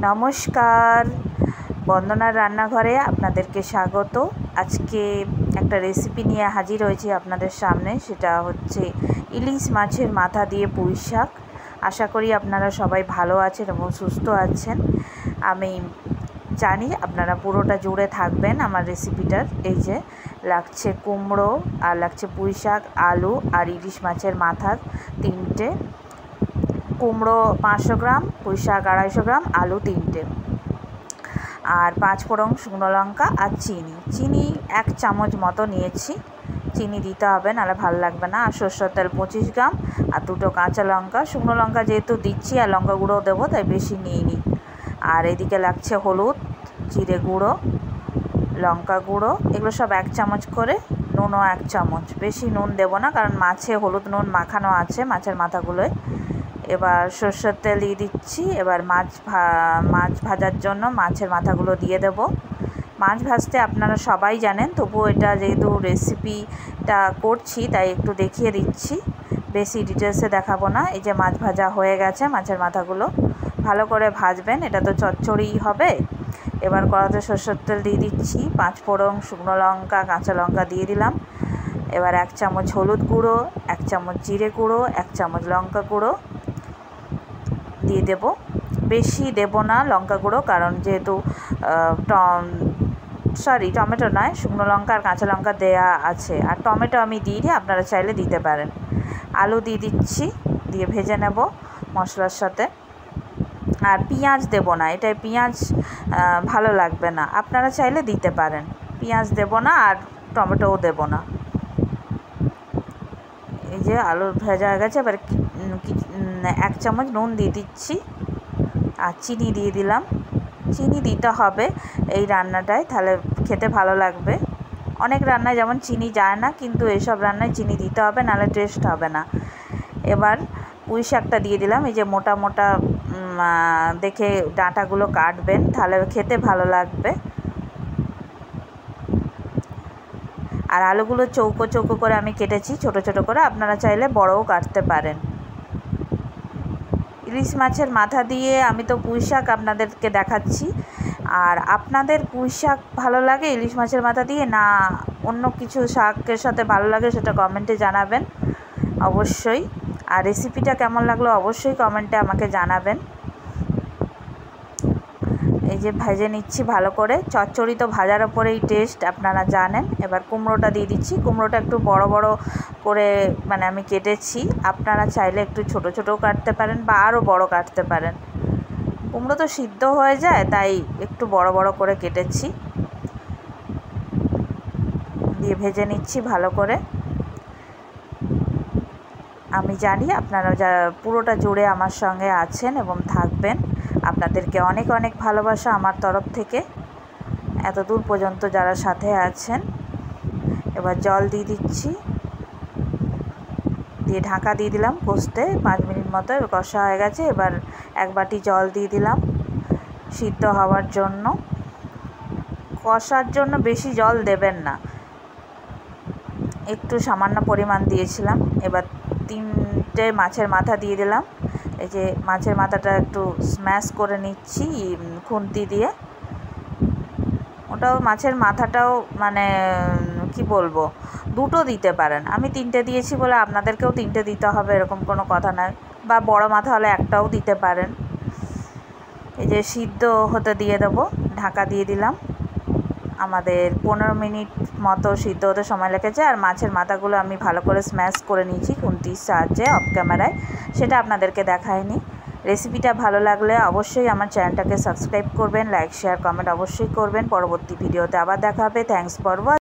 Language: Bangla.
নমস্কার, বন্দনার রান্নাঘরে আপনাদেরকে স্বাগত। আজকে একটা রেসিপি নিয়ে হাজির হয়েছি আপনাদের সামনে। সেটা হচ্ছে ইলিশ মাছের মাথা দিয়ে পুঁই শাক। আশা করি আপনারা সবাই ভালো আছেন এবং সুস্থ আছেন। আমি জানি আপনারা পুরোটা জুড়ে থাকবেন আমার রেসিপিটার। এই যে লাগছে কুমড়ো, আর লাগছে পুঁই শাক, আলু আর ইলিশ মাছের মাথা তিনটে, কুমড়ো 500 গ্রাম, পুঁই শাক 250 গ্রাম, আলু 3টে, আর 5 ফোড়ন শুকনো লঙ্কা আর চিনি 1 চামচ মতো নিয়েছি। চিনি দিতে হবে, নাহলে ভালো লাগবে না। আর সরষের তেল 25 গ্রাম আর 2টো কাঁচা লঙ্কা। শুকনো লঙ্কা যেহেতু দিচ্ছি আর লঙ্কা গুঁড়োও দেবো, তাই বেশি নিইনি। আর এদিকে লাগছে হলুদ, জিরে গুঁড়ো, লঙ্কা গুঁড়ো, এগুলো সব 1 চামচ করে। নুনও 1 চামচ, বেশি নুন দেবো না, কারণ মাছে হলুদ নুন মাখানো আছে মাছের মাথাগুলোয়। এবার সরষের তেল দিয়ে দিচ্ছি। এবার মাছ ভাজার জন্য মাছের মাথাগুলো দিয়ে দেব। মাছ ভাজতে আপনারা সবাই জানেন, তবুও এটা যেহেতু রেসিপিটা করছি তাই একটু দেখিয়ে দিচ্ছি, বেশি ডিটেলসে দেখাবো না। এই যে মাছ ভাজা হয়ে গেছে, মাছের মাথাগুলো ভালো করে ভাজবেন, এটা তো চচ্চড়ি হবে। এবার কড়াতে সরষের তেল দিয়ে দিচ্ছি, 5 ফোড়ন শুকনো লঙ্কা কাঁচা লঙ্কা দিয়ে দিলাম। এবার 1 চামচ হলুদ গুঁড়ো, 1 চামচ জিরে গুঁড়ো, 1 চামচ লঙ্কা গুঁড়ো দিয়ে দেব। বেশি দেব না লঙ্কা গুঁড়ো, কারণ যেহেতু টমেটো নয়, শুকনো লঙ্কা আর কাঁচা লঙ্কা দেয়া আছে। আর টমেটো আমি দিইনি, আপনারা চাইলে দিতে পারেন। আলু দিয়ে দিচ্ছি, দিয়ে ভেজে নেব মশলার সাথে। আর পেঁয়াজ দেব না, এটাই পেঁয়াজ ভালো লাগবে না, আপনারা চাইলে দিতে পারেন। পেঁয়াজ দেব না আর টমেটোও দেব না। এই যে আলু ভেজা হয়ে গেছে। এবার 1 চামচ নুন দিয়ে দিচ্ছি আর চিনি দিয়ে দিলাম। চিনি দিতে হবে এই রান্নাটায়, তাহলে খেতে ভালো লাগবে। অনেক রান্নায় যেমন চিনি যায় না, কিন্তু এইসব রান্নায় চিনি দিতে হবে, নাহলে টেস্ট হবে না। এবার পুঁই শাকটা দিয়ে দিলাম। এই যে মোটা মোটা দেখে ডাঁটাগুলো কাটবেন, তাহলে খেতে ভালো লাগবে। আর আলুগুলো চৌকো চৌকো করে আমি কেটেছি, ছোট ছোট করে, আপনারা চাইলে বড়ও কাটতে পারেন। ইলিশ মাছের মাথা দিয়ে আমি তো পুঁই শাক আপনাদেরকে দেখাচ্ছি। আর আপনাদের পুঁই শাক ভালো লাগে ইলিশ মাছের মাথা দিয়ে, না অন্য কিছু শাকের সাথে ভালো লাগে, সেটা কমেন্টে জানাবেন অবশ্যই। আর রেসিপিটা কেমন লাগলো অবশ্যই কমেন্টে আমাকে জানাবেন। এই যে ভেজে নিচ্ছি ভালো করে, চচ্চড়ি তো ভাজার ওপরেই টেস্ট, আপনারা জানেন। এবার কুমড়োটা দিয়ে দিচ্ছি। কুমড়োটা একটু বড় বড় করে আমি কেটেছি, আপনারা চাইলে একটু ছোট ছোটও কাটতে পারেন বা আরও বড় কাটতে পারেন। কুমড়ো তো সিদ্ধ হয়ে যায়, তাই একটু বড় বড় করে কেটেছি। দিয়ে ভেজে নিচ্ছি ভালো করে। আমি জানি আপনারা পুরোটা জুড়ে আমার সঙ্গে আছেন এবং থাকবেন। আপনাদেরকে অনেক অনেক ভালোবাসা আমার তরফ থেকে, এত দূর পর্যন্ত যারা সাথে আছেন। এবার জল দিয়ে দিচ্ছি, দিয়ে ঢাকা দিয়ে দিলাম কষতে 5 মিনিট মতো। কষা হয়ে গেছে। এবার 1 বাটি জল দিয়ে দিলাম সিদ্ধ হওয়ার জন্য। কষার জন্য বেশি জল দেবেন না, একটু সামান্য পরিমাণ দিয়েছিলাম। এবার 3টে মাছের মাথা দিয়ে দিলাম। এই যে মাছের মাথাটা একটু স্ম্যাশ করে নিচ্ছি খুন্তি দিয়ে। ওটাও মাছের মাথাটাও কি বলবো, 2টো দিতে পারেন। আমি 3টে দিয়েছি বলে আপনাদেরকেও 3টে দিতে হবে এরকম কোনো কথা নয়, বা বড় মাথা হলে 1টাও দিতে পারেন। এই যে সিদ্ধ হতে দিয়ে দেবো, ঢাকা দিয়ে দিলাম। আমাদের 15 মিনিট মতো সিদ্ধ হতে সময় লেগেছে। আর মাছের মাথাগুলো আমি ভালো করে স্ম্যাশ করে নিয়েছি খুন্তির সাহায্যে, অফ ক্যামেরায়, সেটা আপনাদেরকে দেখায়নি। রেসিপিটা ভালো লাগলে অবশ্যই আমার চ্যানেলটাকে সাবস্ক্রাইব করবেন, লাইক শেয়ার কমেন্ট অবশ্যই করবেন। পরবর্তী ভিডিওতে আবার দেখা হবে। Thanks for watching.